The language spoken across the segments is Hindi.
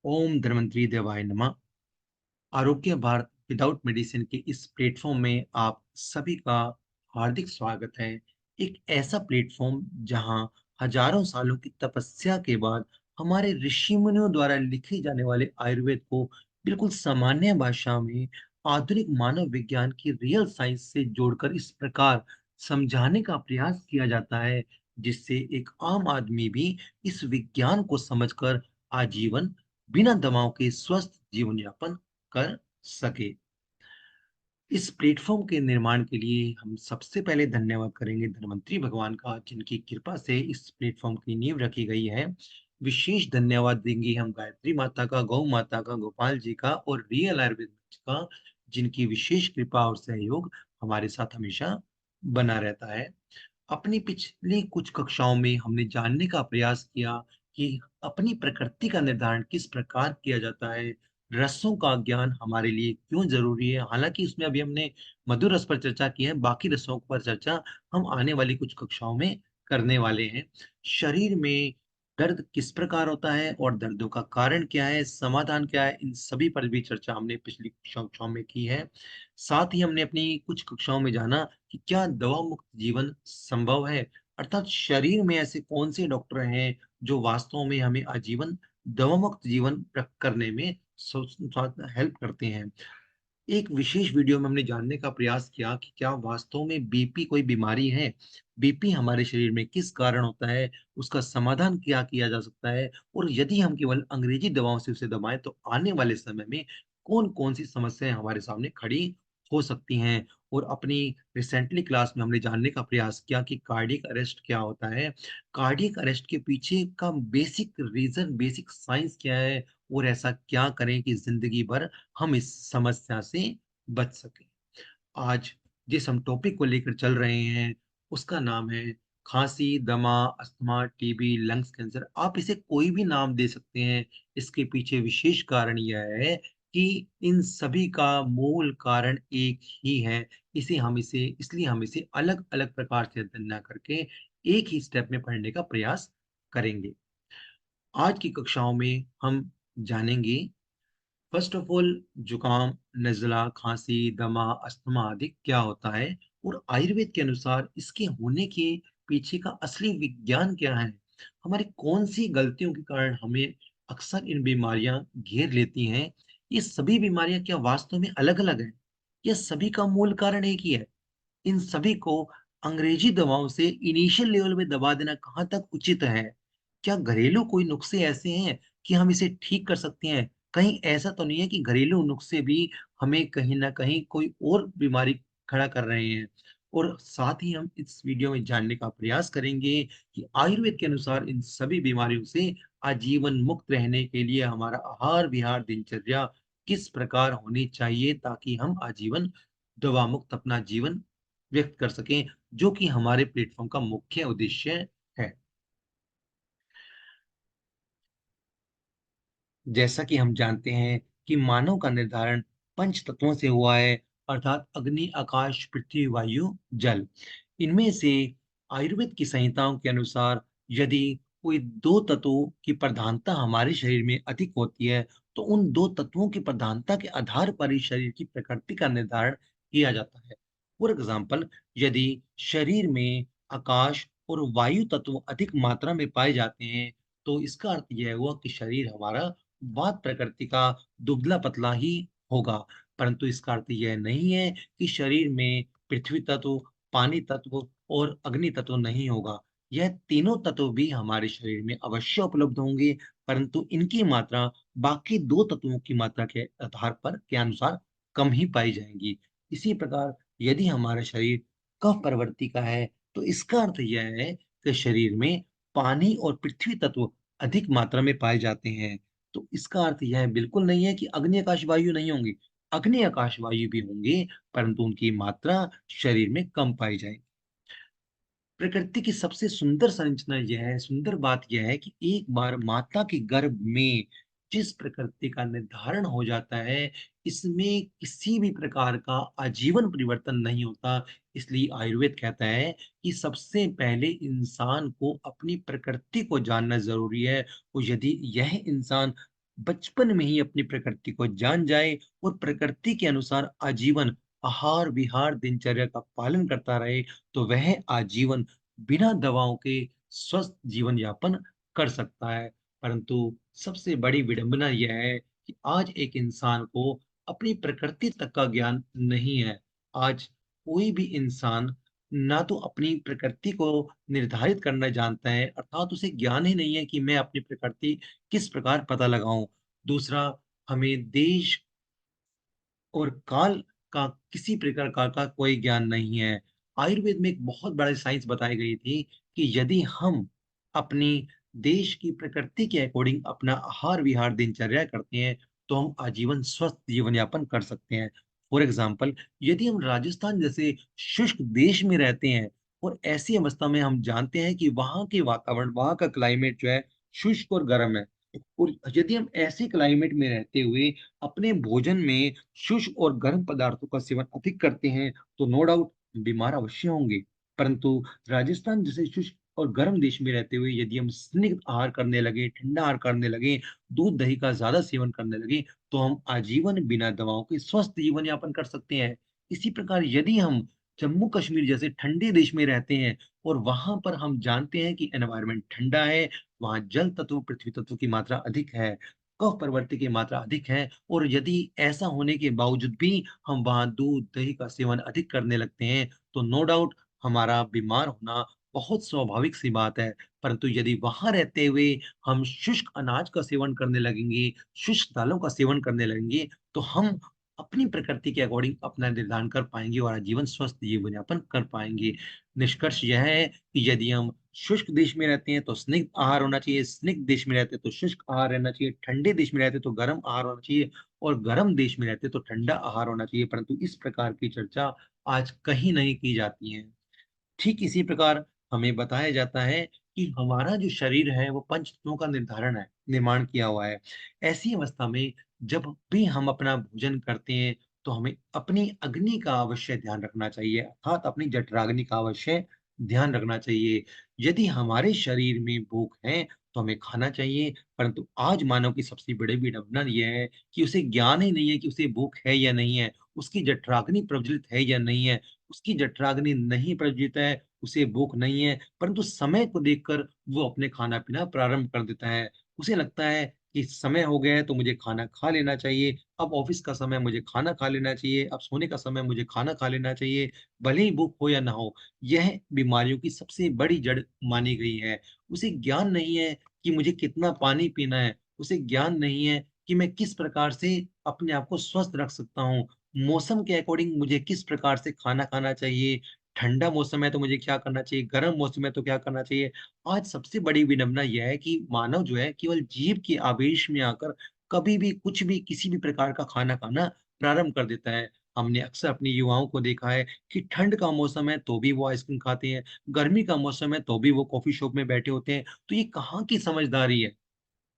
ओम धन्वंतरि देवाय नमः। आरोग्य भारत विदाउट मेडिसिन के इस प्लेटफॉर्म में आप सभी का हार्दिक स्वागत है। एक ऐसा प्लेटफॉर्म जहां हजारों सालों की तपस्या के बाद हमारे ऋषि मुनियों द्वारा लिखे जाने वाले आयुर्वेद को बिल्कुल सामान्य भाषा में आधुनिक मानव विज्ञान की रियल साइंस से जोड़कर इस प्रकार समझाने का प्रयास किया जाता है जिससे एक आम आदमी भी इस विज्ञान को समझकर आजीवन बिना दवाओं के स्वस्थ जीवन यापन कर सके। इस प्लेटफॉर्म के निर्माण के लिए हम सबसे पहले धन्यवाद करेंगे धन्वंतरी भगवान का, जिनकी कृपा से इस प्लेटफॉर्म की नींव रखी गई है। विशेष धन्यवाद देंगे हम गायत्री माता का, गौ माता का, गोपाल जी का और रियल आयुर्वेद मंच का, जिनकी विशेष कृपा और सहयोग हमारे साथ हमेशा बना रहता है। अपनी पिछली कुछ कक्षाओं में हमने जानने का प्रयास किया कि अपनी प्रकृति का निर्धारण किस प्रकार किया जाता है, रसों का ज्ञान हमारे लिए क्यों जरूरी है। हालांकि इसमें अभी हमने मधुर रस पर चर्चा की है, बाकी रसों पर चर्चा हम आने वाली कुछ कक्षाओं में करने वाले हैं। शरीर में दर्द किस प्रकार होता है और दर्दों का कारण क्या है, समाधान क्या है, इन सभी पर भी चर्चा हमने पिछली कक्षाओं में की है। साथ ही हमने अपनी कुछ कक्षाओं में जाना कि क्या दवा मुक्त जीवन संभव है, अर्थात शरीर में ऐसे कौन से डॉक्टर हैं जो वास्तव में हमें आजीवन दवा मुक्त जीवन करने में हेल्प करते हैं। एक विशेष वीडियो में हमने जानने का प्रयास किया कि क्या वास्तव में बीपी कोई बीमारी है, बीपी हमारे शरीर में किस कारण होता है, उसका समाधान क्या किया जा सकता है, और यदि हम केवल अंग्रेजी दवाओं से उसे दबाएं तो आने वाले समय में कौन कौन सी समस्याएं हमारे सामने खड़ी हो सकती हैं। और अपनी रिसेंटली क्लास में हमने जानने का प्रयास किया कि कार्डियक अरेस्ट क्या होता है, कार्डियक अरेस्ट के पीछे का बेसिक रीजन, बेसिक साइंस क्या है, और ऐसा क्या करें कि जिंदगी भर हम इस समस्या से बच सकें। आज जिस हम टॉपिक को लेकर चल रहे हैं उसका नाम है खांसी, दमा, अस्थमा, टीबी, लंग्स कैंसर। आप इसे कोई भी नाम दे सकते हैं। इसके पीछे विशेष कारण यह है कि इन सभी का मूल कारण एक ही है। इसे इसलिए हम इसे अलग अलग प्रकार से अध्ययन न करके एक ही स्टेप में पढ़ने का प्रयास करेंगे। आज की कक्षाओं में हम जानेंगे फर्स्ट ऑफ ऑल जुकाम, नज़ला, खांसी, दमा, अस्थमा आदि क्या होता है, और आयुर्वेद के अनुसार इसके होने के पीछे का असली विज्ञान क्या है। हमारी कौन सी गलतियों के कारण हमें अक्सर इन बीमारियां घेर लेती हैं। ये सभी बीमारियां क्या वास्तव में अलग अलग हैं, या सभी का मूल कारण एक ही है। इन सभी को अंग्रेजी दवाओं से इनिशियल लेवल में दबा देना कहाँ तक उचित है। क्या घरेलू कोई नुस्खे ऐसे हैं कि हम इसे ठीक कर सकते हैं। कहीं ऐसा तो नहीं है कि घरेलू नुस्खे भी हमें कहीं ना कहीं कोई और बीमारी खड़ा कर रहे हैं। और साथ ही हम इस वीडियो में जानने का प्रयास करेंगे कि आयुर्वेद के अनुसार इन सभी बीमारियों से आजीवन मुक्त रहने के लिए हमारा आहार विहार दिनचर्या किस प्रकार होनी चाहिए, ताकि हम आजीवन दवा मुक्त अपना जीवन व्यक्त कर सकें, जो कि हमारे प्लेटफॉर्म का मुख्य उद्देश्य है। जैसा कि हम जानते हैं कि मानव का निर्धारण पंच तत्वों से हुआ है, अर्थात अग्नि, आकाश, पृथ्वी, वायु, जल। इनमें से आयुर्वेद की संहिताओं के अनुसार यदि कोई दो तत्वों की प्रधानता हमारे शरीर में अधिक होती है तो उन दो तत्वों की प्रधानता के आधार पर ही शरीर की प्रकृति का निर्धारण किया जाता है। फॉर एग्जाम्पल, यदि शरीर में आकाश और वायु तत्व अधिक मात्रा में पाए जाते हैं तो इसका अर्थ यह हुआ कि शरीर हमारा वात प्रकृति का दुबला पतला ही होगा। परंतु इसका अर्थ यह नहीं है कि शरीर में पृथ्वी तत्व, पानी तत्व और अग्नि तत्व नहीं होगा। यह तीनों तत्व भी हमारे शरीर में अवश्य उपलब्ध होंगे, परंतु इनकी मात्रा बाकी दो तत्वों की मात्रा के आधार पर के अनुसार कम ही पाई जाएंगी। इसी प्रकार यदि हमारा शरीर कफ प्रवृत्ति का है तो इसका अर्थ यह है कि शरीर में पानी और पृथ्वी तत्व अधिक मात्रा में पाए जाते हैं। तो इसका अर्थ यह बिल्कुल नहीं है कि अग्नि आकाश वायु नहीं होंगे। अग्नि आकाश वायु भी होंगे, परंतु उनकी मात्रा शरीर में कम पाई जाएगी। प्रकृति की सबसे सुंदर संरचना यह है, सुंदर बात यह है कि एक बार माता के गर्भ में जिस प्रकृति का निर्धारण हो जाता है, इसमें किसी भी प्रकार का आजीवन परिवर्तन नहीं होता। इसलिए आयुर्वेद कहता है कि सबसे पहले इंसान को अपनी प्रकृति को जानना जरूरी है। और यदि यह इंसान बचपन में ही अपनी प्रकृति को जान जाए और प्रकृति के अनुसार आजीवन आहार विहार दिनचर्या का पालन करता रहे, तो वह आजीवन बिना दवाओं के स्वस्थ जीवन यापन कर सकता है। परंतु सबसे बड़ी विडंबना यह है कि आज एक इंसान को अपनी प्रकृति तक का ज्ञान नहीं है। आज कोई भी इंसान ना तो अपनी प्रकृति को निर्धारित करना जानता है, अर्थात उसे ज्ञान ही नहीं है कि मैं अपनी प्रकृति किस प्रकार पता लगाऊं। दूसरा, हमें देश और काल का किसी प्रकार का कोई ज्ञान नहीं है। आयुर्वेद में एक बहुत बड़ी साइंस बताई गई थी कि यदि हम अपनी देश की प्रकृति के अकॉर्डिंग अपना आहार विहार दिनचर्या करते हैं, तो हम आजीवन स्वस्थ जीवन यापन कर सकते हैं। फॉर एग्जाम्पल, यदि हम राजस्थान जैसे शुष्क देश में रहते हैं और ऐसी अवस्था में हम जानते हैं कि वहाँ के वातावरण, वहाँ का क्लाइमेट जो है शुष्क और गर्म है, और यदि हम ऐसे क्लाइमेट में रहते हुए अपने भोजन में शुष्क और गर्म पदार्थों का सेवन अधिक करते हैं, तो नो डाउट बीमार अवश्य होंगे। परंतु राजस्थान जैसे शुष्क और गर्म देश में रहते हुए यदि हम स्निग्ध आहार करने लगे, ठंडा आहार करने लगे, दूध दही का ज्यादा सेवन करने लगे, तो हम आजीवन बिना दवाओं के स्वस्थ जीवन यापन कर सकते हैं। इसी प्रकार यदि हम जम्मू कश्मीर जैसे ठंडे देश में रहते हैं और वहां पर हम जानते हैं कि एनवायरनमेंट ठंडा है, वहां जल तत्व पृथ्वी तत्व की मात्रा अधिक है, कफ प्रवृत्ति की मात्रा अधिक है, और यदि ऐसा होने के बावजूद भी हम वहां दूध दही का सेवन अधिक करने लगते हैं, तो नो डाउट हमारा बीमार होना बहुत स्वाभाविक सी बात है। परंतु यदि वहां रहते हुए हम शुष्क अनाज का सेवन करने लगेंगे, शुष्क दालों का सेवन करने लगेंगे, तो हम अपनी प्रकृति के अकॉर्डिंग अपना निर्धारण कर पाएंगे और आजीवन स्वस्थ जीवन यापन कर पाएंगे। निष्कर्ष यह है कि यदि हम शुष्क देश में रहते हैं तो स्निग्ध आहार होना चाहिए, स्निग्ध देश में रहते हैं तो शुष्क आहार रहना चाहिए, ठंडे देश में रहते हैं तो गर्म आहार होना चाहिए, और गर्म देश में रहते हैं तो ठंडा आहार होना चाहिए। परंतु इस प्रकार की चर्चा आज कहीं नहीं की जाती है। ठीक इसी प्रकार हमें बताया जाता है कि हमारा जो शरीर है वो पंच तत्वों का निर्धारण है, निर्माण किया हुआ है। ऐसी अवस्था में जब भी हम अपना भोजन करते हैं, तो हमें अपनी अग्नि का अवश्य ध्यान रखना चाहिए, अर्थात अपनी जठराग्नि का अवश्य ध्यान रखना चाहिए। यदि हमारे शरीर में भूख है तो हमें खाना चाहिए, परंतु आज मानव की सबसे बड़ी विडंबना यह है कि उसे ज्ञान ही नहीं है कि उसे भूख है या नहीं है, उसकी जठराग्नि प्रज्वलित है या नहीं है। उसकी जठराग्नि नहीं प्रज्वलित है, उसे भूख नहीं है, परंतु समय को देखकर वो अपने खाना पीना प्रारंभ कर देता है। उसे लगता है कि समय हो गया है तो मुझे खाना खा लेना चाहिए, अब ऑफिस का समय मुझे खाना खा लेना चाहिए, अब सोने का समय मुझे खाना खा लेना चाहिए, भले ही भूख हो या ना हो। यह बीमारियों की सबसे बड़ी जड़ मानी गई है। उसे ज्ञान नहीं है कि मुझे कितना पानी पीना है, उसे ज्ञान नहीं है कि मैं किस प्रकार से अपने आप को स्वस्थ रख सकता हूँ, मौसम के अकॉर्डिंग मुझे किस प्रकार से खाना खाना चाहिए, ठंडा मौसम है तो मुझे क्या करना चाहिए, गर्म मौसम है तो क्या करना चाहिए। आज सबसे बड़ी विडंबना यह है कि मानव जो है केवल जीभ के आवेश में आकर कभी भी कुछ भी किसी भी प्रकार का खाना खाना प्रारंभ कर देता है। हमने अक्सर अपने युवाओं को देखा है कि ठंड का मौसम है तो भी वो आइसक्रीम खाते हैं, गर्मी का मौसम है तो भी वो कॉफी शॉप में बैठे होते हैं। तो ये कहाँ की समझदारी है,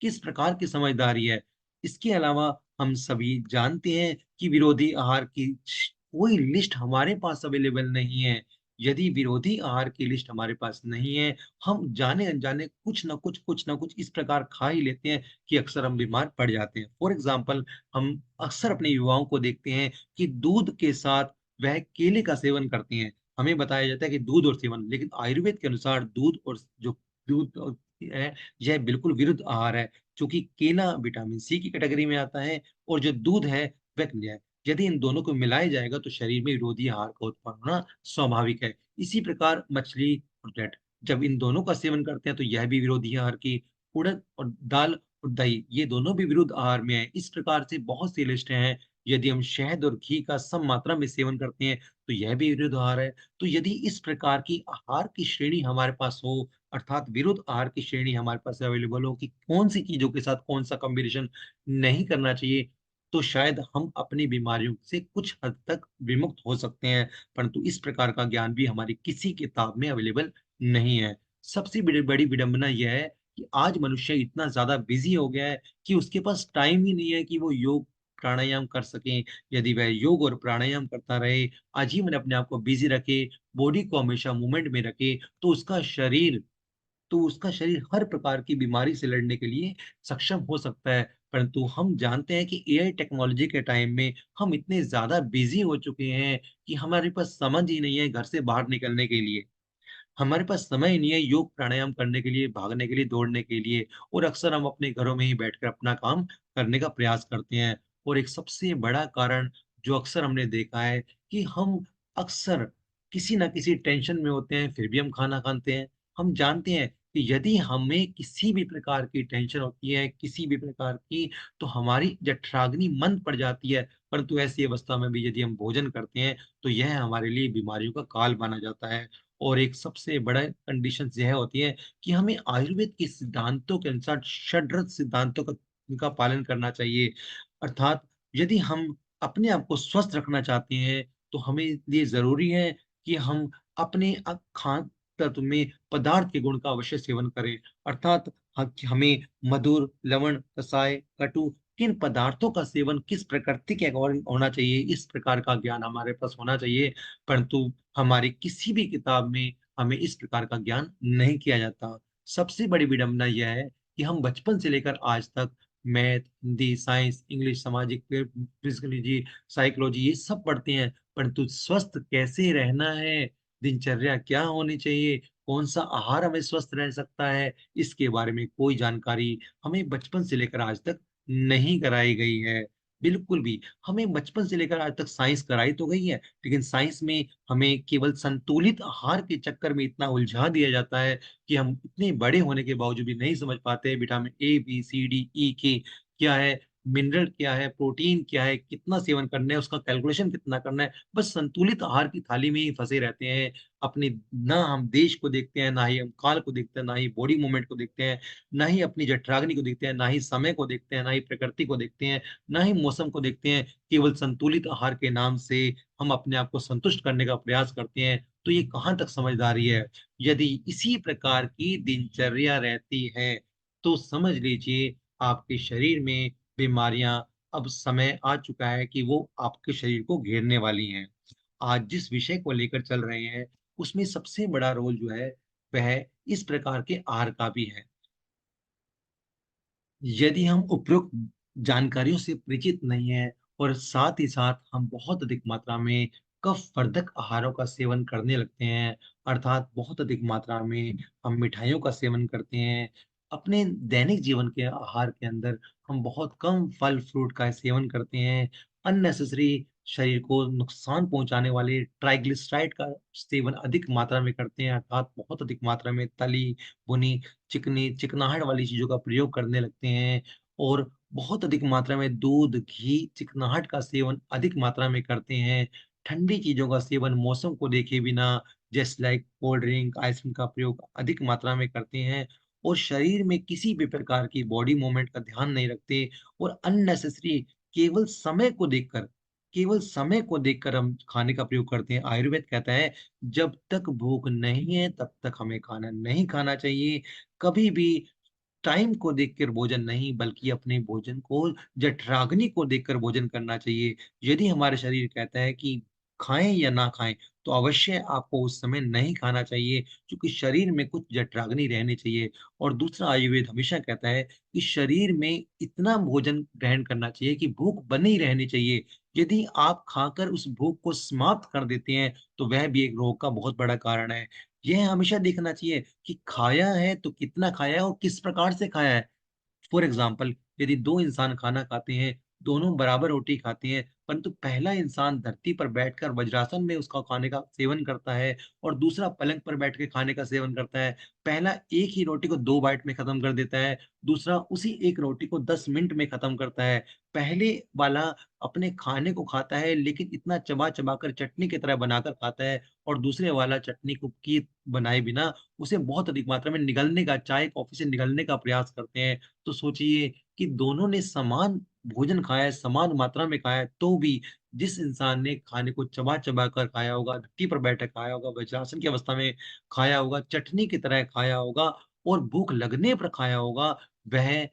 किस प्रकार की समझदारी है। इसके अलावा हम सभी जानते हैं कि विरोधी आहार की कोई लिस्ट हमारे पास अवेलेबल नहीं है। यदि विरोधी आहार की लिस्ट हमारे पास नहीं है, हम जाने अनजाने कुछ ना कुछ इस प्रकार खा ही लेते हैं कि अक्सर हम बीमार पड़ जाते हैं। फॉर एग्जाम्पल, हम अक्सर अपने युवाओं को देखते हैं कि दूध के साथ वह केले का सेवन करते हैं। हमें बताया जाता है कि दूध और सेवन, लेकिन आयुर्वेद के अनुसार दूध और जो दूध है, यह बिल्कुल विरुद्ध आहार है। क्योंकि केला विटामिन सी की कैटेगरी में आता है और जो दूध है वह खनिज है। यदि इन दोनों को मिलाया जाएगा तो शरीर में विरोधी आहार का उत्पन्न होना स्वाभाविक है। इसी प्रकार मछली और ब्रेड, जब इन दोनों का सेवन करते हैं तो यह भी विरोधी आहार की। उड़द और दाल और दही, ये दोनों भी विरुद्ध आहार में है। इस प्रकार से बहुत सी लिस्टें हैं। यदि हम शहद और घी का सम मात्रा में सेवन करते हैं तो यह भी विरुद्ध आहार है। तो यदि इस प्रकार की आहार की श्रेणी हमारे पास हो, अर्थात विरुद्ध आहार की श्रेणी हमारे पास अवेलेबल हो कि कौन सी चीजों के साथ कौन सा कॉम्बिनेशन नहीं करना चाहिए, तो शायद हम अपनी बीमारियों से कुछ हद तक विमुक्त हो सकते हैं। परंतु इस प्रकार का ज्ञान भी हमारी किसी किताब में अवेलेबल नहीं है। सबसे बड़ी बड़ी विडंबना यह है कि आज मनुष्य इतना ज्यादा बिजी हो गया है कि उसके पास टाइम ही नहीं है कि वो योग प्राणायाम कर सके। यदि वह योग और प्राणायाम करता रहे, आजीवन अपने आप को बिजी रखे, बॉडी को हमेशा मूवमेंट में रखे, तो उसका शरीर तो उसका शरीर हर प्रकार की बीमारी से लड़ने के लिए सक्षम हो सकता है। परंतु हम जानते हैं कि एआई टेक्नोलॉजी के टाइम में हम इतने ज़्यादा बिज़ी हो चुके हैं कि हमारे पास समझ ही नहीं है घर से बाहर निकलने के लिए। हमारे पास समय ही नहीं है योग प्राणायाम करने के लिए, भागने के लिए, दौड़ने के लिए और अक्सर हम अपने घरों में ही बैठकर अपना काम करने का प्रयास करते हैं। और एक सबसे बड़ा कारण जो अक्सर हमने देखा है कि हम अक्सर किसी न किसी टेंशन में होते हैं, फिर भी हम खाना खाते हैं। हम जानते हैं कि यदि हमें किसी भी प्रकार की टेंशन होती है, किसी भी प्रकार की, तो हमारी जठराग्नि मंद पड़ जाती है। परंतु ऐसी अवस्था में भी यदि हम भोजन करते हैं, तो यह हमारे लिए बीमारियों का काल माना जाता है। और एक सबसे बड़ा कंडीशंस यह होती है कि हमें आयुर्वेद के सिद्धांतों के अनुसार षड्रच सिद्धांतों का का पालन करना चाहिए। अर्थात यदि हम अपने आप को स्वस्थ रखना चाहते हैं, तो हमें लिए ज़रूरी है कि हम अपने खान तत्व में पदार्थ के गुण का अवश्य सेवन करें। अर्थात हमें मधुर, लवण, कसाय, कटु किन पदार्थों का सेवन किस प्रकृति के अकॉर्डिंग होना चाहिए, इस प्रकार का ज्ञान हमारे पास होना चाहिए। परंतु हमारी किसी भी किताब में हमें इस प्रकार का ज्ञान नहीं किया जाता। सबसे बड़ी विडंबना यह है कि हम बचपन से लेकर आज तक मैथ, हिंदी, साइंस, इंग्लिश, सामाजिक फिजियोलॉजी, साइकोलॉजी ये सब पढ़ते हैं, परंतु स्वस्थ कैसे रहना है, दिनचर्या क्या होनी चाहिए, कौन-सा आहार हमें स्वस्थ रह सकता है, इसके बारे में कोई जानकारी हमें बचपन से लेकर आज तक नहीं कराई गई है। बिल्कुल भी। हमें बचपन से लेकर आज तक साइंस कराई तो गई है, लेकिन साइंस में हमें केवल संतुलित आहार के चक्कर में इतना उलझा दिया जाता है कि हम इतने बड़े होने के बावजूद भी नहीं समझ पाते vitamin A, B, C, D, E, के क्या है, मिनरल क्या है, प्रोटीन क्या है, कितना सेवन करना है, उसका कैलकुलेशन कितना करना है। बस संतुलित आहार की थाली में ही फँसे रहते हैं। अपने ना हम देश को देखते हैं, ना ही हम काल को देखते हैं, ना ही बॉडी मूवमेंट को देखते हैं, ना ही अपनी जठराग्नि को देखते हैं, ना ही समय को देखते हैं, ना ही प्रकृति को देखते हैं, ना ही मौसम को देखते हैं। केवल संतुलित आहार के नाम से हम अपने आप को संतुष्ट करने का प्रयास करते हैं, तो ये कहाँ तक समझदारी है? यदि इसी प्रकार की दिनचर्या रहती है, तो समझ लीजिए आपके शरीर में बीमारियाँ अब समय आ चुका है कि वो आपके शरीर को घेरने वाली हैं। आज जिस विषय को लेकर चल रहे हैं, उसमें सबसे बड़ा रोल जो है, वह इस प्रकार के आहार का भी है। यदि हम उपरोक्त जानकारियों से परिचित नहीं हैं और साथ ही साथ हम बहुत अधिक मात्रा में कफ-वर्धक आहारों का सेवन करने लगते हैं, अर्थात बहुत अधिक मात्रा में हम मिठाइयों का सेवन करते हैं, अपने दैनिक जीवन के आहार के अंदर हम बहुत कम फल-फ्रूट का सेवन करते हैं, अननेसेसरी शरीर को नुकसान पहुँचाने वाले ट्राइग्लिसराइड का सेवन अधिक मात्रा में करते हैं, अर्थात बहुत अधिक मात्रा में तली, भुनी चिकनी चिकनाहट वाली चीज़ों का प्रयोग करने लगते हैं और बहुत अधिक मात्रा में दूध, घी, चिकनाहट का सेवन अधिक मात्रा में करते हैं। ठंडी चीज़ों का सेवन मौसम को देखे बिना just like cold drink, ice cream का प्रयोग अधिक मात्रा में करते हैं और शरीर में किसी भी प्रकार की बॉडी मूवमेंट का ध्यान नहीं रखते और अननेसेसरी केवल समय को देखकर हम खाने का प्रयोग करते हैं। आयुर्वेद कहता है, जब तक भूख नहीं है, तब तक हमें खाना नहीं खाना चाहिए। कभी भी टाइम को देखकर भोजन नहीं, बल्कि अपने भोजन को जठराग्नि को देखकर भोजन करना चाहिए। यदि हमारा शरीर कहता है कि खाएँ या ना खाएँ, तो अवश्य आपको उस समय नहीं खाना चाहिए, क्योंकि शरीर में कुछ जठराग्नि रहनी चाहिए। और दूसरा आयुर्वेद हमेशा कहता है कि शरीर में इतना भोजन ग्रहण करना चाहिए कि भूख बनी रहनी चाहिए। यदि आप खाकर उस भूख को समाप्त कर देते हैं, तो वह भी एक रोग का बहुत बड़ा कारण है। यह हमेशा देखना चाहिए कि खाया है तो कितना खाया है और किस प्रकार से खाया है। फॉर एग्जाम्पल यदि 2 इंसान खाना खाते हैं, दोनों बराबर रोटी खाते हैं, परंतु पहला इंसान धरती पर बैठकर वज्रासन में उसका खाने का सेवन करता है और दूसरा पलंग पर बैठ के खाने का सेवन करता है। पहला एक ही रोटी को 2 बाइट में खत्म कर देता है, दूसरा उसी एक रोटी को 10 मिनट में खत्म करता है। पहले वाला अपने खाने को खाता है, लेकिन इतना चबा-चबा कर चटनी की तरह बनाकर खाता है और दूसरे वाला चटनी को की बनाए बिना उसे बहुत अधिक मात्रा में निगलने का चाय, कॉफ़ी से निगलने का प्रयास करते हैं। तो सोचिए कि दोनों ने समान भोजन खाया है, समान मात्रा में खाया है, तो भी जिस इंसान ने खाने को चबा-चबा कर खाया होगा, धरती पर बैठकर खाया होगा, वज्रासन की अवस्था में खाया होगा, चटनी की तरह खाया होगा और भूख लगने पर खाया होगा, वह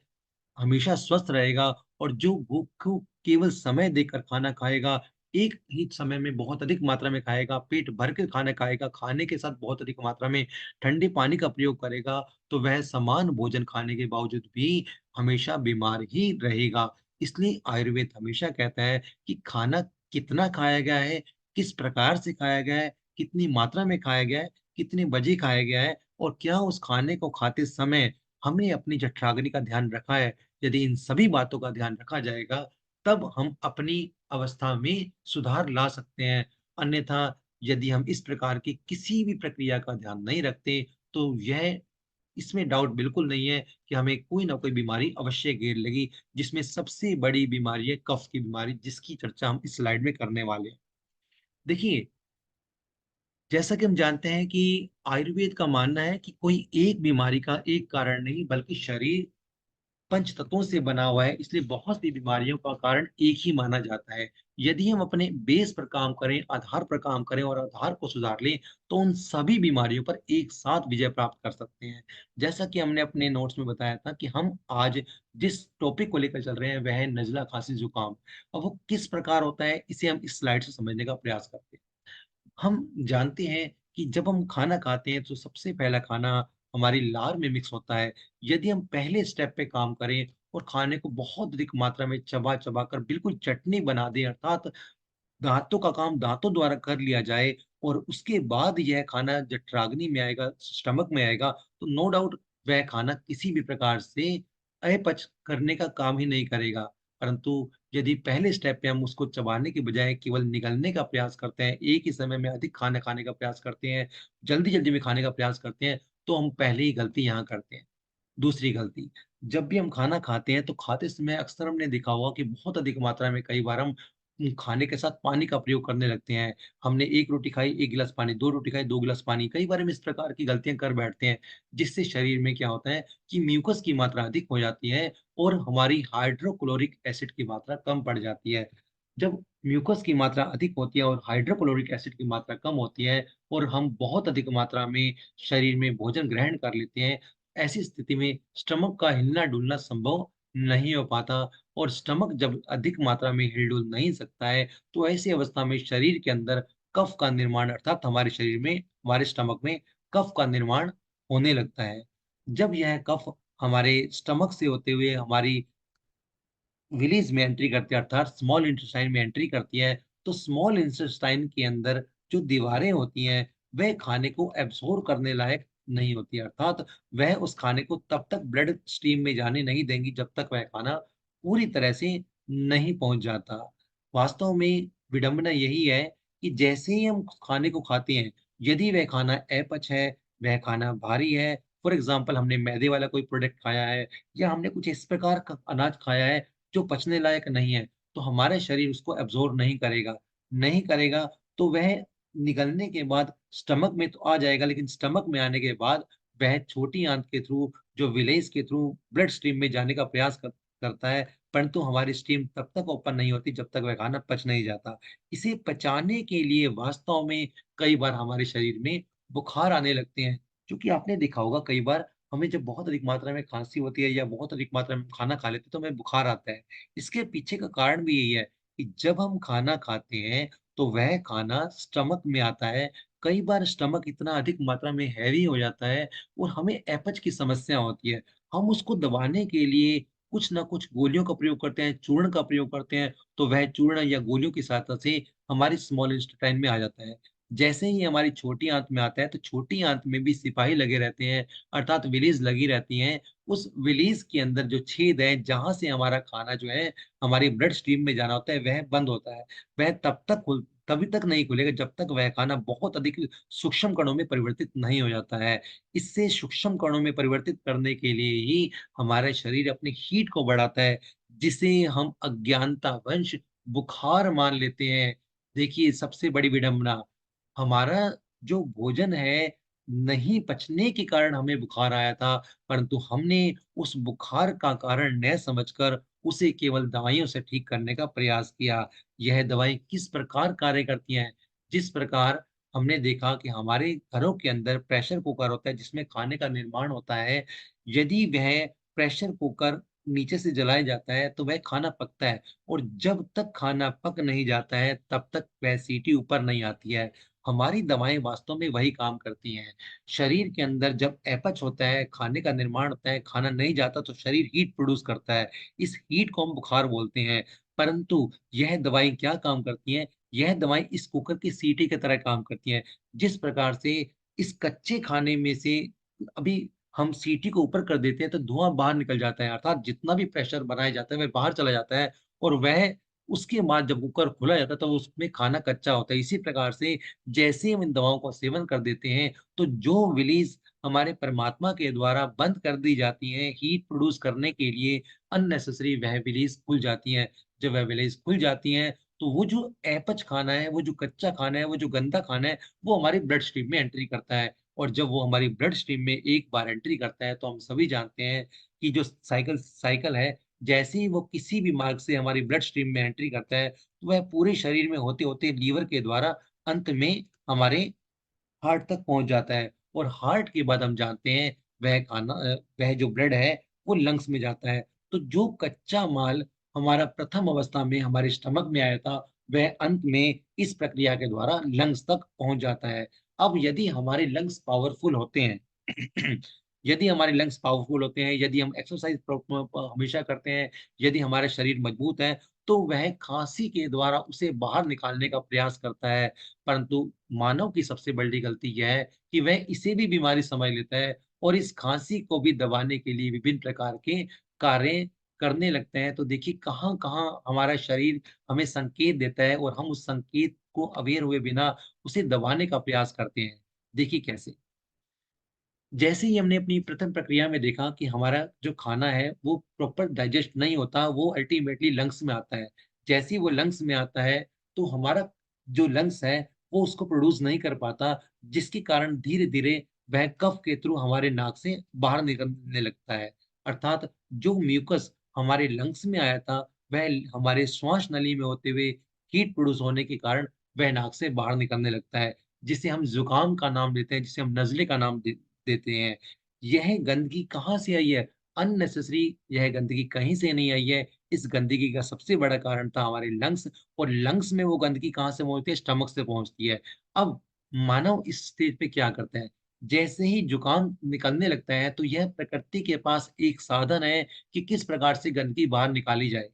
हमेशा स्वस्थ रहेगा और जो भूख को केवल समय देकर खाना खाएगा, एक ही समय में बहुत अधिक मात्रा में खाएगा, पेट भर के खाना खाएगा, खाने के साथ बहुत अधिक मात्रा में ठंडे पानी का प्रयोग करेगा, तो वह समान भोजन खाने के बावजूद भी हमेशा बीमार ही रहेगा। इसलिए आयुर्वेद हमेशा कहता है कि खाना कितना खाया गया है, किस प्रकार से खाया गया है, कितनी मात्रा में खाया गया है, कितने बजे खाया गया है और क्या उस खाने को खाते समय हमने अपनी जठराग्नि का ध्यान रखा है। यदि इन सभी बातों का ध्यान रखा जाएगा, तब हम अपनी अवस्था में सुधार ला सकते हैं। अन्यथा यदि हम इस प्रकार की किसी भी प्रक्रिया का ध्यान नहीं रखते, तो यह इसमें डाउट बिल्कुल नहीं है कि हमें कोई ना कोई बीमारी अवश्य घेर लेगी, जिसमें सबसे बड़ी बीमारी है कफ की बीमारी, जिसकी चर्चा हम इस स्लाइड में करने वाले हैं। देखिए, जैसा कि हम जानते हैं कि आयुर्वेद का मानना है कि कोई एक बीमारी का एक कारण नहीं, बल्कि शरीर पंच तत्वों से बना हुआ है, इसलिए बहुत सी बीमारियों का कारण एक ही माना जाता है। यदि हम अपने बेस पर काम करें, आधार पर काम करें और आधार को सुधार लें, तो उन सभी बीमारियों पर एक साथ विजय प्राप्त कर सकते हैं। जैसा कि हमने अपने नोट्स में बताया था कि हम आज जिस टॉपिक को लेकर चल रहे हैं, वह है नज़ला, खाँसी, जुकाम। अब वो किस प्रकार होता है, इसे हम इस स्लाइड से समझने का प्रयास करते हैं। हम जानते हैं कि जब हम खाना खाते हैं तो सबसे पहला खाना हमारी लार में मिक्स होता है। यदि हम पहले स्टेप पे काम करें और खाने को बहुत अधिक मात्रा में चबा-चबा कर बिल्कुल चटनी बना दें, अर्थात दाँतों का काम दाँतों द्वारा कर लिया जाए और उसके बाद यह खाना जठराग्नि में आएगा, स्टमक में आएगा, तो नो डाउट वह खाना किसी भी प्रकार से अपच करने का काम ही नहीं करेगा। परंतु यदि पहले स्टेप पे हम उसको चबाने के बजाय केवल निगलने का प्रयास करते हैं, एक ही समय में अधिक खाना खाने का प्रयास करते हैं, जल्दी-जल्दी में खाने का प्रयास करते हैं, तो हम पहले ही गलती यहाँ करते हैं। दूसरी गलती, जब भी हम खाना खाते हैं, तो खाते समय अक्सर हमने देखा होगा कि बहुत अधिक मात्रा में कई बार हम खाने के साथ पानी का प्रयोग करने लगते हैं। हमने 1 रोटी खाई, 1 गिलास पानी, 2 रोटी खाई, 2 गिलास पानी। कई बार हम इस प्रकार की गलतियाँ कर बैठते हैं, जिससे शरीर में क्या होता है कि म्यूकस की मात्रा अधिक हो जाती है और हमारी हाइड्रोक्लोरिक एसिड की मात्रा कम पड़ जाती है। जब म्यूकस की मात्रा अधिक होती है और हाइड्रोक्लोरिक एसिड की मात्रा कम होती है और हम बहुत अधिक मात्रा में शरीर में भोजन ग्रहण कर लेते हैं, ऐसी स्थिति में स्टमक का हिलना-डुलना संभव नहीं हो पाता और स्टमक जब अधिक मात्रा में हिल-डुल नहीं सकता है, तो ऐसी अवस्था में शरीर के अंदर कफ का निर्माण अर्थात हमारे शरीर में, हमारे स्टमक में कफ का निर्माण होने लगता है। जब यह कफ हमारे स्टमक से होते हुए हमारी विलीज़ में एंट्री करती है अर्थात स्मॉल इंटेस्टाइन में एंट्री करती है, तो स्मॉल इंटेस्टाइन के अंदर जो दीवारें होती हैं, वह खाने को एब्ज़ॉर्ब करने लायक नहीं होती, अर्थात वह उस खाने को तब तक ब्लड स्ट्रीम में जाने नहीं देंगी जब तक वह खाना पूरी तरह से नहीं पहुँच जाता। वास्तव में विडंबना यही है कि जैसे ही हम खाने को खाते हैं, यदि वह खाना अपच है, वह खाना भारी है, फॉर एग्ज़ाम्पल हमने मैदे वाला कोई प्रोडक्ट खाया है या हमने कुछ इस प्रकार का अनाज खाया है जो पचने लायक नहीं है, तो हमारा शरीर उसको एब्ज़ॉर्ब नहीं करेगा। नहीं करेगा, तो वह निगलने के बाद स्टमक में तो आ जाएगा, लेकिन स्टमक में आने के बाद वह छोटी आंत के थ्रू, जो विलेज़ के थ्रू ब्लड स्ट्रीम में जाने का प्रयास करता है, परंतु हमारी स्ट्रीम तब तक ओपन नहीं होती, जब तक वह खाना पच नहीं जाता। इसे पचाने के लिए वास्तव में कई बार हमारे शरीर में बुखार आने लगते हैं, क्योंकि आपने देखा होगा कई बार हमें जब बहुत अधिक मात्रा में खाँसी होती है या बहुत अधिक मात्रा में खाना खा लेते हैं, तो हमें बुखार आता है। इसके पीछे का कारण भी यही है कि जब हम खाना खाते हैं, तो वह खाना स्टमक में आता है। कई बार स्टमक इतना अधिक मात्रा में हैवी हो जाता है और हमें अपच की समस्या होती है। हम उसको दबाने के लिए कुछ न कुछ गोलियों का प्रयोग करते हैं, चूर्ण का प्रयोग करते हैं, तो वह चूर्ण या गोलियों की सहायता से हमारी स्मॉल इंटेस्टाइन में आ जाता है। जैसे ही हमारी छोटी आँत में आता है, तो छोटी आँत में भी सिपाही लगे रहते हैं, अर्थात विलेज़ लगी रहती हैं। उस विलेज़ के अंदर जो छेद है, जहाँ से हमारा खाना जो है, हमारी ब्लड स्ट्रीम में जाना होता है, वह बंद होता है। वह तभी तक नहीं खुलेगा, जब तक वह खाना बहुत अधिक सूक्ष्म कणों में परिवर्तित नहीं हो जाता है। इससे सूक्ष्म कणों में परिवर्तित करने के लिए ही हमारा शरीर अपनी हीट को बढ़ाता है, जिसे हम अज्ञानतावश बुखार मान लेते हैं। देखिए, सबसे बड़ी विडंबना, हमारा जो भोजन है, नहीं पचने के कारण हमें बुखार आया था, परंतु हमने उस बुखार का कारण न समझकर उसे केवल दवाइयों से ठीक करने का प्रयास किया। यह दवाई किस प्रकार कार्य करती हैं? जिस प्रकार हमने देखा कि हमारे घरों के अंदर प्रेशर कुकर होता है, जिसमें खाने का निर्माण होता है। यदि वह प्रेशर कुकर नीचे से जलाया जाता है तो वह खाना पकता है और जब तक खाना पक नहीं जाता है तब तक वह सीटी ऊपर नहीं आती है। हमारी दवाएँ वास्तव में वही काम करती हैं। शरीर के अंदर जब अपच होता है, खाने का निर्माण होता है, खाना नहीं जाता तो शरीर हीट प्रोड्यूस करता है। इस हीट को हम बुखार बोलते हैं। परंतु यह दवाई क्या काम करती हैं? यह दवाई इस कुकर की सीटी की तरह काम करती हैं। जिस प्रकार से इस कच्चे खाने में से अभी हम सीटी को ऊपर कर देते हैं तो धुआँ बाहर निकल जाता है, अर्थात जितना भी प्रेशर बनाया जाता है वह बाहर चला जाता है और वह उसके बाद जब कुकर खोला जाता है तो उसमें खाना कच्चा होता है। इसी प्रकार से जैसे ही हम इन दवाओं का सेवन कर देते हैं तो जो विलीज़ हमारे परमात्मा के द्वारा बंद कर दी जाती हैं हीट प्रोड्यूस करने के लिए अननेसेसरी वह विलीज़ खुल जाती हैं। जब वह विलीज़ खुल जाती हैं तो वो जो अपच खाना है, वो जो कच्चा खाना है, वो जो गंदा खाना है, वो हमारे ब्लड स्ट्रीम में एंट्री करता है। और जब वो हमारी ब्लड स्ट्रीम में एक बार एंट्री करता है तो हम सभी जानते हैं कि जो साइकिल साइकिल है, जैसे ही वो किसी भी मार्ग से हमारी ब्लड स्ट्रीम में एंट्री करता है, तो वह पूरे शरीर में होते-होते लीवर के द्वारा अंत में हमारे हार्ट तक पहुँच जाता है और हार्ट के बाद हम जानते हैं वह जो ब्लड है वो लंग्स में जाता है। तो जो कच्चा माल हमारा प्रथम अवस्था में हमारे स्टमक में आया था, वह अंत में इस प्रक्रिया के द्वारा लंग्स तक पहुँच जाता है। अब यदि हमारे लंग्स पावरफुल होते हैं, यदि हमारे लंग्स पावरफुल होते हैं, यदि हम एक्सरसाइज़ हमेशा करते हैं, यदि हमारा शरीर मजबूत है, तो वह खाँसी के द्वारा उसे बाहर निकालने का प्रयास करता है। परंतु मानव की सबसे बड़ी गलती यह है कि वह इसे भी बीमारी समझ लेता है और इस खाँसी को भी दबाने के लिए विभिन्न प्रकार के कार्य करने लगते हैं। तो देखिए कहाँ-कहाँ हमारा शरीर हमें संकेत देता है और हम उस संकेत को अवेयर हुए बिना उसे दबाने का प्रयास करते हैं। देखिए कैसे? जैसे ही हमने अपनी प्रथम प्रक्रिया में देखा कि हमारा जो खाना है वो प्रॉपर डाइजेस्ट नहीं होता, वो अल्टीमेटली लंग्स में आता है। जैसे ही वो लंग्स में आता है, तो हमारा जो लंग्स है, वो उसको प्रोड्यूस नहीं कर पाता, जिसके कारण धीरे-धीरे वह कफ के थ्रू हमारे नाक से बाहर निकलने लगता है। अर्थात जो म्यूकस हमारे लंग्स में आया था, वह हमारे श्वास नली में होते हुए हीट प्रोड्यूस होने के कारण वह नाक से बाहर निकलने लगता है, जिसे हम ज़ुकाम का नाम देते हैं, जिसे हम नज़ले का नाम देते हैं। यह गंदगी कहाँ से आई है? अननेसेसरी यह गंदगी कहीं से नहीं आई है। इस गंदगी का सबसे बड़ा कारण था हमारे लंग्स और लंग्स में वो गंदगी कहाँ से पहुँचती है? स्टमक से पहुँचती है। अब मानव इस स्टेज पे क्या करता है? जैसे ही जुकाम निकलने लगता है, तो यह प्रकृति के पास एक साधन है कि किस प्रकार से गंदगी बाहर निकाली जाए।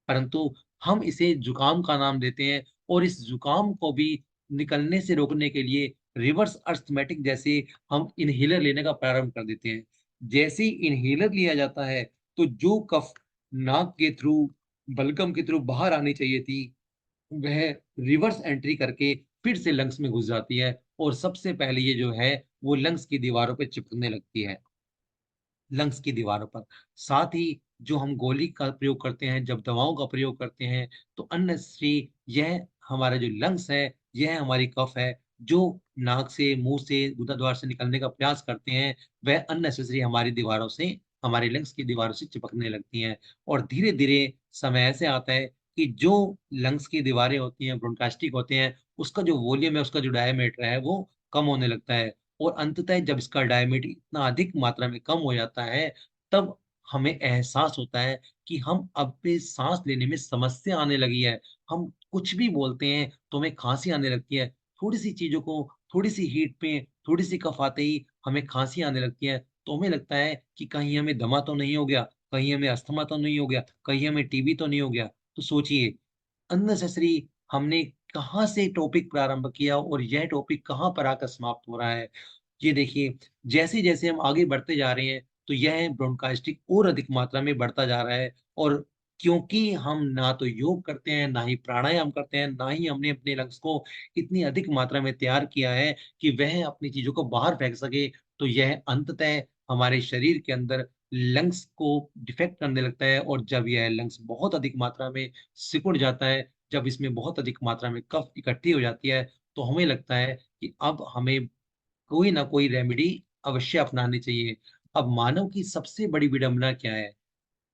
परंतु हम इसे जुकाम का नाम देते हैं और इस जुकाम को भी निकलने से रोकने के लिए रिवर्स अर्थमेटिक जैसे हम इन्हेलर लेने का प्रारंभ कर देते हैं। जैसे ही इन्हेलर लिया जाता है, तो जो कफ नाक के थ्रू, बलगम के थ्रू बाहर आनी चाहिए थी, वह रिवर्स एंट्री करके फिर से लंग्स में घुस जाती है और सबसे पहले ये जो है, वो लंग्स की दीवारों पे चिपकने लगती है। लंग्स की दीवारों पर। साथ ही जो हम गोली का प्रयोग करते हैं, जब दवाओं का प्रयोग करते हैं, तो अननेसेसरी यह हमारा जो लंग्स है, यह हमारी कफ है, जो नाक से, मुँह से, गुदाद्वार से निकलने का प्रयास करते हैं, वह अननेसेसरी हमारी दीवारों से, हमारी लंग्स की दीवारों से चिपकने लगती हैं। और धीरे-धीरे समय ऐसे आता है कि जो लंग्स की दीवारें होती हैं, ब्रोंकास्टिक होते हैं, उसका जो वॉल्यूम है, उसका जो डायमीटर है, वो कम होने लगता है। और अंततः जब इसका डायमीटर इतना अधिक मात्रा में कम हो जाता है, तब हमें एहसास होता है कि हम अब पे साँस लेने में समस्या आने लगी है। हम कुछ भी बोलते हैं, तो हमें खाँसी आने लगती है। थोड़ी-सी चीज़ों को, थोड़ी-सी हीट पे, थोड़ी-सी कफ आते ही हमें खाँसी आने लगती है। तो हमें लगता है कि कहीं हमें दमा तो नहीं हो गया, कहीं हमें अस्थमा तो नहीं हो गया, कहीं हमें टीबी तो नहीं हो गया। तो सोचिए अननेसेसरी हमने कहाँ से टॉपिक प्रारंभ किया और यह टॉपिक कहाँ पर आकर समाप्त हो रहा है। ये देखिए, जैसे-जैसे हम आगे बढ़ते जा रहे हैं, तो यह ब्रोंकास्टिक और अधिक मात्रा में बढ़ता जा रहा है और क्योंकि हम ना तो योग करते हैं, ना ही प्राणायाम करते हैं, ना ही हमने अपने लंग्स को इतनी अधिक मात्रा में तैयार किया है कि वह अपनी चीज़ों को बाहर फेंक सके, तो यह अंततः हमारे शरीर के अंदर लंग्स को डिफेक्ट करने लगता है और जब यह लंग्स बहुत अधिक मात्रा में सिकुड़ जाता है, जब इसमें बहुत अधिक मात्रा में कफ इकट्ठी हो जाती है, तो हमें लगता है कि अब हमें कोई ना कोई रेमेडी अवश्य अपनानी चाहिए। अब मानव की सबसे बड़ी विडंबना क्या है?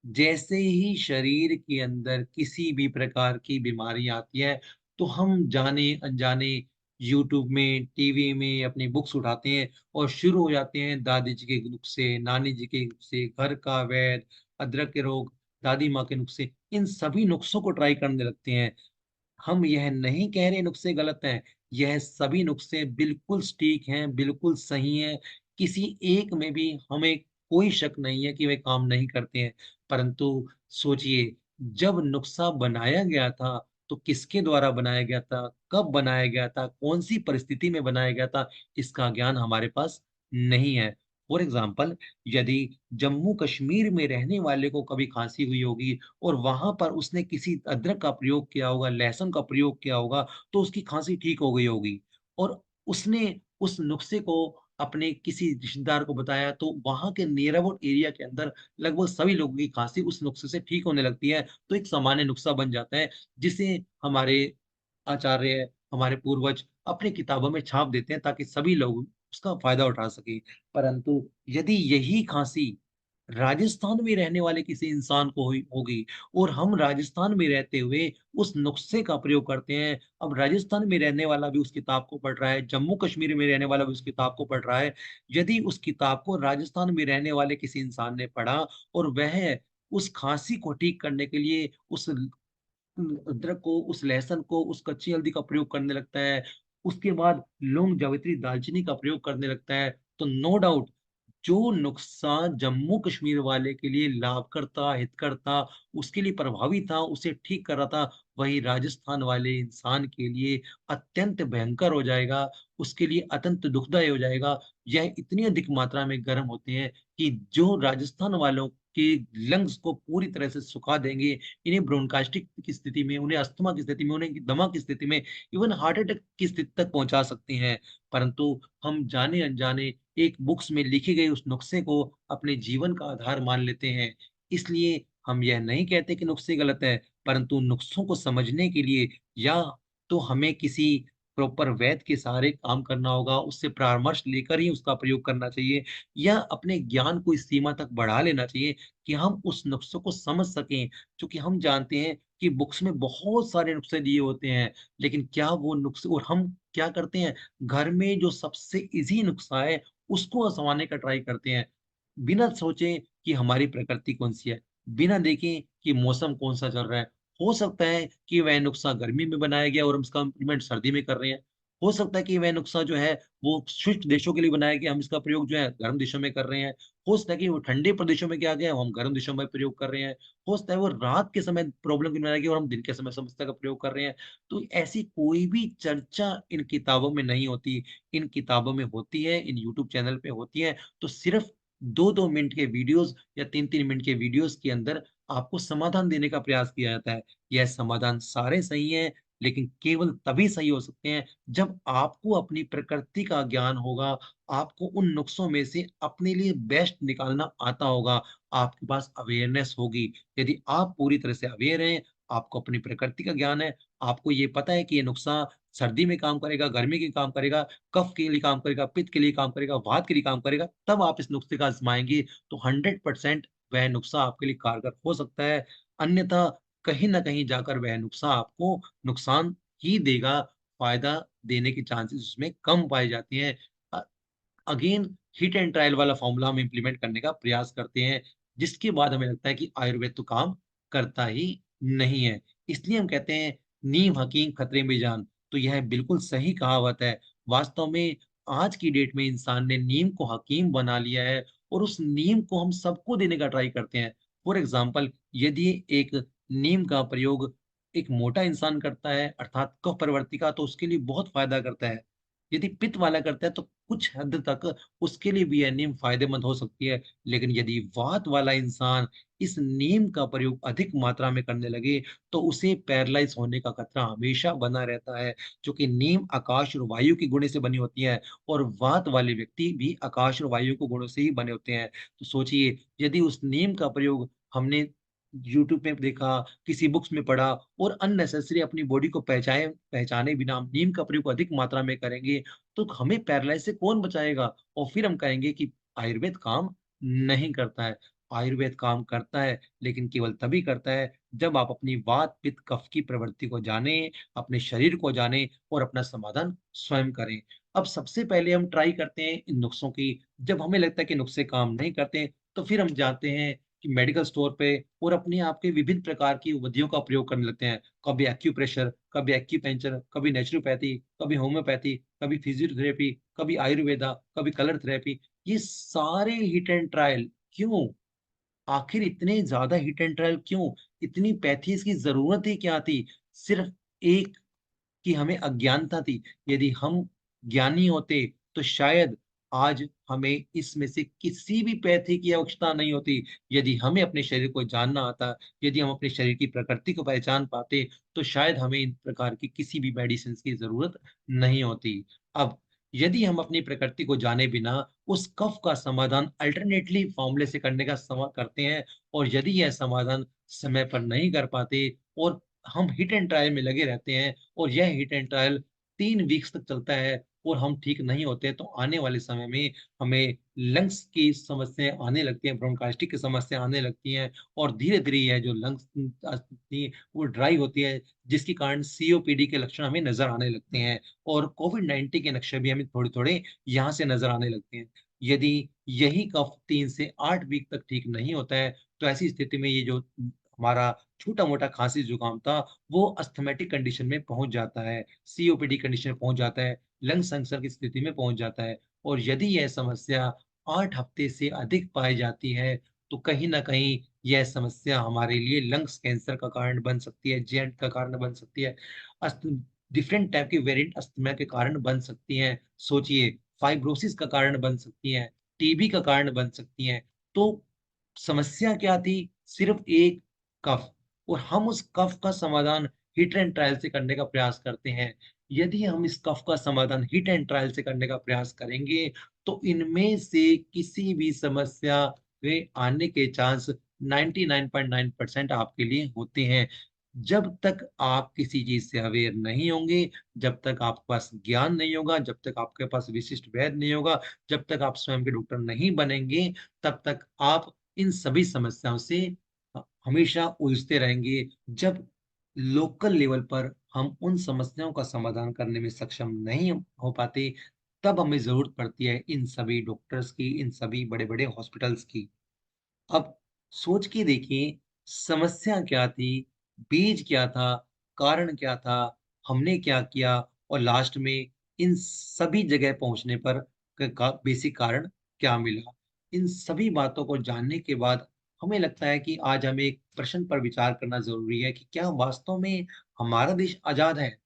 जैसे ही शरीर के अंदर किसी भी प्रकार की बीमारी आती है, तो हम जाने-अनजाने यूट्यूब में, टीवी में अपनी बुक्स उठाते हैं और शुरू हो जाते हैं दादी जी के नुस्खे, नानी जी के नुस्खे, घर का वैद्य, अदरक के रोग, दादी माँ के नुस्खे, इन सभी नुस्खों को ट्राई करने लगते हैं। हम यह नहीं कह रहे नुस्खे गलत हैं, यह सभी नुस्खे बिल्कुल सटीक हैं, बिल्कुल सही हैं, किसी एक में भी हमें कोई शक नहीं है कि वे काम नहीं करते हैं। परंतु सोचिए, जब नुस्खा बनाया गया था, तो किसके द्वारा बनाया गया था, कब बनाया गया था, कौन-सी परिस्थिति में बनाया गया था, इसका ज्ञान हमारे पास नहीं है। फॉर एग्ज़ाम्पल, यदि जम्मू-कश्मीर में रहने वाले को कभी खाँसी हुई होगी और वहाँ पर उसने किसी अदरक का प्रयोग किया होगा, लहसुन का प्रयोग किया होगा, तो उसकी खाँसी ठीक हो गई होगी और उसने उस नुस्खे को अपने किसी रिश्तेदार को बताया, तो वहाँ के नियर अबाउट एरिया के अंदर लगभग सभी लोगों की खाँसी उस नुस्खे से ठीक होने लगती है। तो एक सामान्य नुस्खा बन जाता है, जिसे हमारे आचार्य, हमारे पूर्वज अपनी किताबों में छाप देते हैं ताकि सभी लोग उसका फ़ायदा उठा सकें। परंतु यदि यही खाँसी राजस्थान में रहने वाले किसी इंसान को हुई होगी और हम राजस्थान में रहते हुए उस नुस्खे का प्रयोग करते हैं। अब राजस्थान में रहने वाला भी उस किताब को पढ़ रहा है, जम्मू-कश्मीर में रहने वाला भी उस किताब को पढ़ रहा है। यदि उस किताब को राजस्थान में रहने वाले किसी इंसान ने पढ़ा और वह उस खाँसी को ठीक करने के लिए उस अदरक को, उस लहसुन को, उस कच्ची हल्दी का प्रयोग करने लगता है। उसके बाद लौंग, जावित्री, दालचीनी का प्रयोग करने लगता है। तो नो डाउट जो नुस्ख़ा जम्मू-कश्मीर वाले के लिए लाभकर्ता, हितकर्ता, उसके लिए प्रभावी था, उसे ठीक कर रहा था, वही राजस्थान वाले इंसान के लिए अत्यंत भयंकर हो जाएगा, उसके लिए अत्यंत दुखदाई हो जाएगा। यह इतनी अधिक मात्रा में गर्म होते हैं कि जो राजस्थान वालों के लंग्स को पूरी तरह से सुखा देंगे, इन्हें ब्रोंकाइटिस की स्थिति में, उन्हें अस्थमा की स्थिति में, उन्हें दमा की स्थिति में, इवन हार्ट अटैक की स्थिति तक पहुँचा सकती हैं। परंतु हम जाने-अनजाने एक बुक्स में लिखे गए उस नुस्खे को अपने जीवन का आधार मान लेते हैं। इसलिए हम यह नहीं कहते कि नुस्खे गलत हैं, परंतु नुस्खों को समझने के लिए या तो हमें किसी प्रॉपर वैद्य के सहारे काम करना होगा, उससे परामर्श लेकर ही उसका प्रयोग करना चाहिए या अपने ज्ञान को इस सीमा तक बढ़ा लेना चाहिए कि हम उस नुस्खों को समझ सकें। चूँकि हम जानते हैं कि बुक्स में बहुत सारे नुस्खे दिए होते हैं, लेकिन क्या वो नुस्खे और हम क्या करते हैं, घर में जो सबसे ईज़ी नुस्खा है, उसको आज़माने का ट्राई करते हैं। बिना सोचे कि हमारी प्रकृति कौन-सी है, बिना देखे कि मौसम कौन-सा चल रहा है। हो सकता है कि वह नुस्खा गर्मी में बनाया गया और हम इसका इम्प्लीमेंट सर्दी में कर रहे हैं। हो सकता है कि वह नुस्खा जो है, वो शुष्क देशों के लिए बनाया गया, हम इसका प्रयोग जो है गर्म देशों में कर रहे हैं। हो सकता है कि वो ठंडे प्रदेशों में किया गया, हम गर्म देशों में प्रयोग कर रहे हैं। हो सकता है वो रात के समय प्रॉब्लम के लिए बनाया गया और हम दिन के समय समस्या का प्रयोग कर रहे हैं। तो ऐसी कोई भी चर्चा इन किताबों में नहीं होती। इन किताबों में होती है, इन यूट्यूब चैनल पे होती है, तो सिर्फ़ 2-2 मिनट के वीडियोज़ या 3-3 मिनट के वीडियोज़ के अंदर आपको समाधान देने का प्रयास किया जाता है। यह समाधान सारे सही हैं, लेकिन केवल तभी सही हो सकते हैं, जब आपको अपनी प्रकृति का ज्ञान होगा, आपको उन नुस्ख़ों में से अपने लिए बेस्ट निकालना आता होगा, आपके पास अवेयरनेस होगी। यदि आप पूरी तरह से अवेयर हैं, आपको अपनी प्रकृति का ज्ञान है, आपको ये पता है कि ये नुस्ख़ा सर्दी में काम करेगा, गर्मी में काम करेगा, कफ के लिए काम करेगा, पित्त के लिए काम करेगा, वात के लिए काम करेगा, तब आप इस नुस्खे का आज़माएँगे, तो 100% वह नुस्खा आपके लिए कारगर हो सकता है। अन्यथा कहीं न कहीं जाकर वह नुस्खा आपको नुकसान ही देगा, फ़ायदा देने के चांसेस उसमें कम पाए जाते हैं। अ, अगेन हिट एंड ट्रायल वाला फ़ॉर्मूला हम इम्प्लीमेंट करने का प्रयास करते हैं, जिसके बाद हमें लगता है कि आयुर्वेद तो काम करता ही नहीं है। इसलिए हम कहते हैं, "नीम हकीम खतरे में जान।" तो यह बिल्कुल सही कहावत है। वास्तव में आज की डेट में इंसान ने नीम को हकीम बना लिया है और उस नीम को हम सबको देने का ट्राई करते हैं। फॉर एग्ज़ाम्पल यदि एक नीम का प्रयोग एक मोटा इंसान करता है अर्थात कफ प्रवृत्ति का तो उसके लिए बहुत फ़ायदा करता है। यदि पित्त वाला करता है तो कुछ हद तक उसके लिए भी यह नीम फ़ायदेमंद हो सकती है। लेकिन यदि वात वाला इंसान इस नीम का प्रयोग अधिक मात्रा में करने लगे, तो उसे पैरालाइज़ होने का खतरा हमेशा बना रहता है। चूँकि नीम आकाश और वायु के गुण से बनी होती है और वात वाले व्यक्ति भी आकाश और वायु के गुणों से ही बने होते हैं। तो सोचिए, यदि उस नीम का प्रयोग हमने यूट्यूब पे देखा, किसी बुक्स में पढ़ा और अननेसेसरी अपनी बॉडी को पहचाने बिना हम नीम का प्रयोग अधिक मात्रा में करेंगे, तो हमें पैरालाइज़ से कौन बचाएगा? और फिर हम कहेंगे कि आयुर्वेद काम नहीं करता है। आयुर्वेद काम करता है, लेकिन केवल तभी करता है जब आप अपनी वात, पित्त, कफ की प्रवृत्ति को जानें, अपने शरीर को जानें और अपना समाधान स्वयं करें। अब सबसे पहले हम ट्राई करते हैं इन नुस्खों की, जब हमें लगता है कि नुस्खे काम नहीं करते, तो फिर हम जाते हैं कि मेडिकल स्टोर पे और अपने आप के विभिन्न प्रकार की विधियों का प्रयोग करने लगते हैं। कभी एक्यूप्रेशर, कभी एक्यूपेंचर, कभी नेचुरोपैथी, कभी होम्योपैथी, कभी फिजियोथेरेपी, कभी आयुर्वेदा, कभी कलर थेरेपी। ये सारे हिट एंड ट्रायल क्यों? आखिर इतने ज़्यादा हिट एंड ट्रायल क्यों? इतनी पैथीज़ की ज़रूरत ही क्या थी? सिर्फ़ एक कि हमें अज्ञानता थी। यदि हम ज्ञानी होते, तो शायद आज हमें इसमें से किसी भी पैथी की आवश्यकता नहीं होती। यदि हमें अपने शरीर को जानना आता, यदि हम अपने शरीर की प्रकृति को पहचान पाते, तो शायद हमें इन प्रकार की किसी भी मेडिसिन्स की ज़रूरत नहीं होती। अब यदि हम अपनी प्रकृति को जाने बिना उस कफ का समाधान अल्टरनेटली फ़ॉर्मूले से करने का करते हैं और यदि यह समाधान समय पर नहीं कर पाते और हम हिट एंड ट्रायल में लगे रहते हैं और यह हिट एंड ट्रायल 3 वीक्स तक चलता है और हम ठीक नहीं होते, तो आने वाले समय में हमें लंग्स की समस्याएँ आने लगती हैं, ब्रोंकाइटिस की समस्या आने लगती हैं और धीरे-धीरे यह जो लंग्स थी, वो ड्राई होती है, जिसके कारण सीओपीडी के लक्षण हमें नज़र आने लगते हैं और कोविड-19 के लक्षण भी हमें थोड़े-थोड़े यहाँ से नज़र आने लगते हैं। यदि यही कफ 3 से 8 वीक तक ठीक नहीं होता है, तो ऐसी स्थिति में ये जो हमारा छोटा-मोटा खाँसी-जुकाम था, वो अस्थमैटिक कंडीशन में पहुँच जाता है, सीओपीडी कंडीशन में पहुँच जाता है, लंग कैंसर की स्थिति में पहुँच जाता है और यदि यह समस्या 8 हफ्ते से अधिक पाई जाती है, तो कहीं न कहीं यह समस्या हमारे लिए लंग्स कैंसर का कारण बन सकती है, जेएंट का कारण बन सकती है, अस्त डिफरेंट टाइप के वेरिएंट अस्थमा के कारण बन सकती हैं। सोचिए, फाइब्रोसिस का कारण बन सकती हैं, टीबी का कारण बन सकती हैं। तो समस्या क्या थी? सिर्फ़ एक कफ और हम उस कफ का समाधान हिट एंड ट्रायल से करने का प्रयास करते हैं। यदि हम इस कफ का समाधान हिट एंड ट्रायल से करने का प्रयास करेंगे, तो इनमें से किसी भी समस्या में आने के चांस 99.9% आपके लिए होते हैं। जब तक आप किसी चीज़ से अवेयर नहीं होंगे, जब तक आपके पास ज्ञान नहीं होगा, जब तक आपके पास विशिष्ट वैद्य नहीं होगा, जब तक आप स्वयं के डॉक्टर नहीं बनेंगे, तब तक आप इन सभी समस्याओं से हमेशा उलझते रहेंगे। जब लोकल लेवल पर हम उन समस्याओं का समाधान करने में सक्षम नहीं हो पाते, तब हमें ज़रूरत पड़ती है इन सभी डॉक्टर्स की, इन सभी बड़े-बड़े हॉस्पिटल्स की। अब सोच के देखिए, समस्या क्या थी, बीज क्या था, कारण क्या था, हमने क्या किया और लास्ट में इन सभी जगह पहुँचने पर क का बेसिक कारण क्या मिला। इन सभी बातों को जानने के बाद हमें लगता है कि आज हमें एक प्रश्न पर विचार करना ज़रूरी है कि क्या वास्तव में हमारा देश आज़ाद है?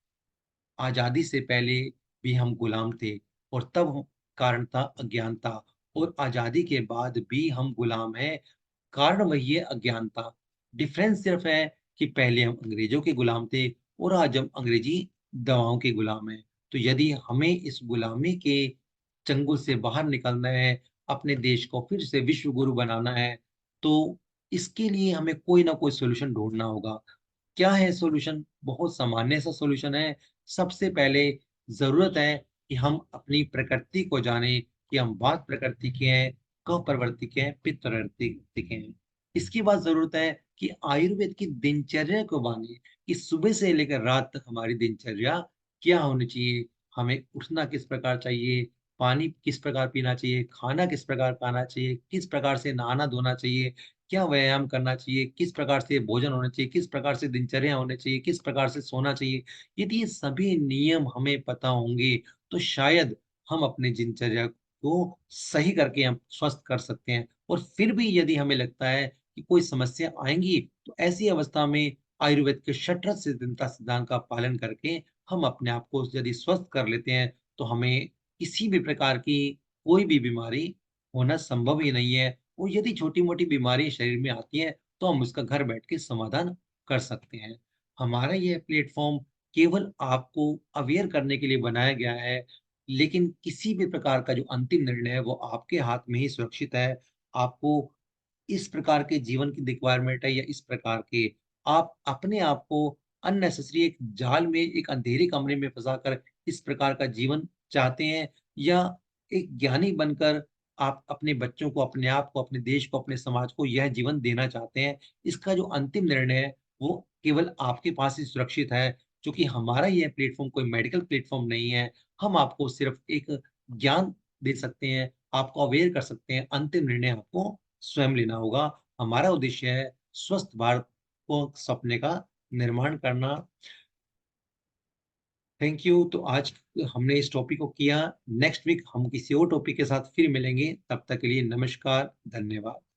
आज़ादी से पहले भी हम गुलाम थे और तब कारण था अज्ञानता और आज़ादी के बाद भी हम गुलाम हैं, कारण वही है अज्ञानता। डिफ़रेंस सिर्फ़ है कि पहले हम अंग्रेज़ों के गुलाम थे और आज हम अंग्रेज़ी दवाओं के गुलाम हैं। तो यदि हमें इस गुलामी के चंगुल से बाहर निकलना है, अपने देश को फिर से विश्व गुरु बनाना है, तो इसके लिए हमें कोई ना कोई सॉल्यूशन ढूँढना होगा। क्या है सॉल्यूशन? बहुत सामान्य सा सॉल्यूशन है। सबसे पहले ज़रूरत है कि हम अपनी प्रकृति को जानें कि हम वात प्रकृति के हैं, कफ प्रवृत्ति के हैं, पित्त प्रवृत्ति के हैं। इसके बाद ज़रूरत है कि आयुर्वेद की दिनचर्या को मानें कि सुबह से लेकर रात तक हमारी दिनचर्या क्या होनी चाहिए, हमें उठना किस प्रकार चाहिए, पानी किस प्रकार पीना चाहिए, खाना किस प्रकार खाना चाहिए, किस प्रकार से नहाना-धोना चाहिए, क्या व्यायाम करना चाहिए, किस प्रकार से भोजन होना चाहिए, किस प्रकार से दिनचर्या होनी चाहिए, किस प्रकार से सोना चाहिए। यदि ये सभी नियम हमें पता होंगे, तो शायद हम अपनी दिनचर्या को सही करके हम स्वस्थ कर सकते हैं। और फिर भी यदि हमें लगता है कि कोई समस्या आएँगी, तो ऐसी अवस्था में आयुर्वेद के शठरत सिद्धांत का पालन करके हम अपने आप को यदि स्वस्थ कर लेते हैं, तो हमें किसी भी प्रकार की कोई भी बीमारी होना संभव ही नहीं है। और यदि छोटी-मोटी बीमारी शरीर में आती हैं, तो हम उसका घर बैठ के समाधान कर सकते हैं। हमारा यह प्लेटफ़ॉर्म केवल आपको अवेयर करने के लिए बनाया गया है, लेकिन किसी भी प्रकार का जो अंतिम निर्णय है, वो आपके हाथ में ही सुरक्षित है। आपको इस प्रकार के जीवन की रिक्वायरमेंट है या इस प्रकार के, आप अपने आप को अननेसेसरी एक जाल में, एक अंधेरे कमरे में फँसाकर इस प्रकार का जीवन चाहते हैं या एक ज्ञानी बनकर आप अपने बच्चों को, अपने आप को, अपने देश को, अपने समाज को यह जीवन देना चाहते हैं। इसका जो अंतिम निर्णय है, वो केवल आपके पास ही सुरक्षित है, क्योंकि हमारा यह प्लेटफ़ॉर्म कोई मेडिकल प्लेटफ़ॉर्म नहीं है। हम आपको सिर्फ़ एक ज्ञान दे सकते हैं, आपको अवेयर कर सकते हैं, अंतिम निर्णय आपको स्वयं लेना होगा हमारा उद्देश्य है स्वस्थ भारत को सपने का निर्माण करना। Thank you. तो आज हमने इस टॉपिक को किया। नेक्स्ट वीक हम किसी और टॉपिक के साथ फिर मिलेंगे। तब तक के लिए नमस्कार, धन्यवाद।